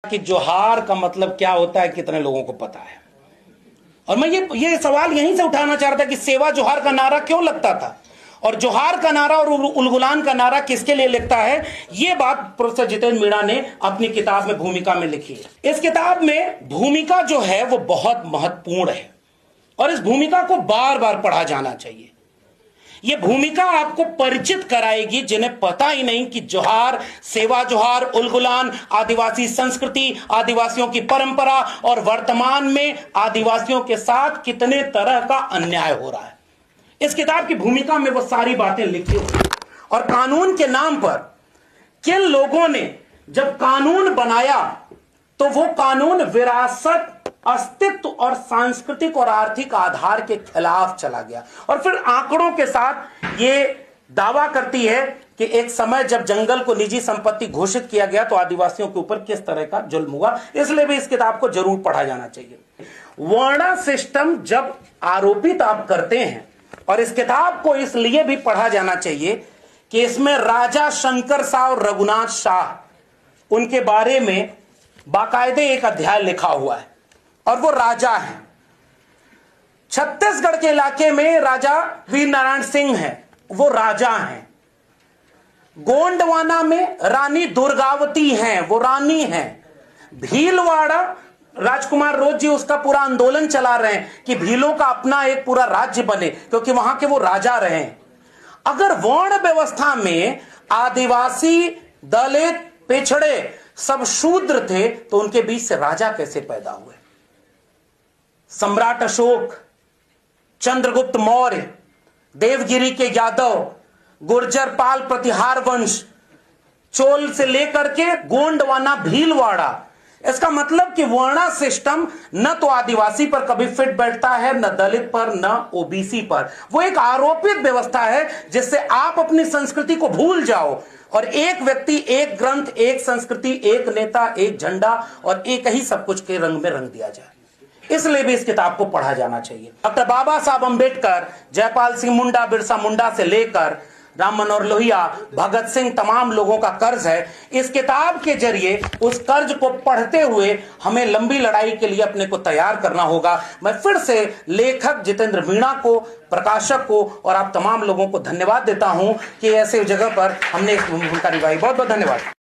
कि जोहार का मतलब क्या होता है कितने लोगों को पता है। और मैं ये सवाल यहीं से उठाना चाह रहा था कि सेवा जोहार का नारा क्यों लगता था और जोहार का नारा और उलगुलान का नारा किसके लिए लिखता है। यह बात प्रोफेसर जितेंद्र मीणा ने अपनी किताब में भूमिका में लिखी है। इस किताब में भूमिका जो है वो बहुत महत्वपूर्ण है और इस भूमिका को बार बार पढ़ा जाना चाहिए। यह भूमिका आपको परिचित कराएगी जिन्हें पता ही नहीं कि जोहार, सेवा जोहार, उलगुलान, आदिवासी संस्कृति, आदिवासियों की परंपरा और वर्तमान में आदिवासियों के साथ कितने तरह का अन्याय हो रहा है। इस किताब की भूमिका में वो सारी बातें लिखी हुई और कानून के नाम पर किन लोगों ने जब कानून बनाया तो वो कानून विरासत, अस्तित्व और सांस्कृतिक और आर्थिक आधार के खिलाफ चला गया और फिर आंकड़ों के साथ ये दावा करती है कि एक समय जब जंगल को निजी संपत्ति घोषित किया गया तो आदिवासियों के ऊपर किस तरह का जुल्म हुआ। इसलिए भी इस किताब को जरूर पढ़ा जाना चाहिए। वर्णा सिस्टम जब आरोपित आप करते हैं और इस किताब को इसलिए भी पढ़ा जाना चाहिए कि इसमें राजा शंकर शाह और रघुनाथ शाह उनके बारे में बाकायदे एक अध्याय लिखा हुआ है और वो राजा हैं। छत्तीसगढ़ के इलाके में राजा वीर नारायण सिंह हैं, वो राजा हैं। गोंडवाना में रानी दुर्गावती हैं, वो रानी हैं। भीलवाड़ा राजकुमार रोज जी उसका पूरा आंदोलन चला रहे हैं कि भीलों का अपना एक पूरा राज्य बने क्योंकि वहां के वो राजा रहे। अगर वर्ण व्यवस्था में आदिवासी, दलित, पिछड़े सब शूद्र थे तो उनके बीच से राजा कैसे पैदा हुए। सम्राट अशोक, चंद्रगुप्त मौर्य, देवगिरी के यादव, गुर्जर पाल प्रतिहार वंश, चोल से लेकर के गोंडवाना, भीलवाड़ा, इसका मतलब कि वर्णा सिस्टम न तो आदिवासी पर कभी फिट बैठता है, न दलित पर, न ओबीसी पर। वो एक आरोपित व्यवस्था है जिससे आप अपनी संस्कृति को भूल जाओ और एक व्यक्ति, एक ग्रंथ, एक संस्कृति, एक नेता, एक झंडा और एक ही सब कुछ के रंग में रंग दिया जाए। इसलिए भी इस किताब को पढ़ा जाना चाहिए। डॉक्टर बाबा साहब अंबेडकर, जयपाल सिंह मुंडा, बिरसा मुंडा से लेकर राम मनोहर लोहिया, भगत सिंह, तमाम लोगों का कर्ज है। इस किताब के जरिए उस कर्ज को पढ़ते हुए हमें लंबी लड़ाई के लिए अपने को तैयार करना होगा। मैं फिर से लेखक जितेंद्र मीणा को, प्रकाशक को और आप तमाम लोगों को धन्यवाद देता हूं कि ऐसे जगह पर हमने इस भूमिका निभाई। बहुत बहुत धन्यवाद।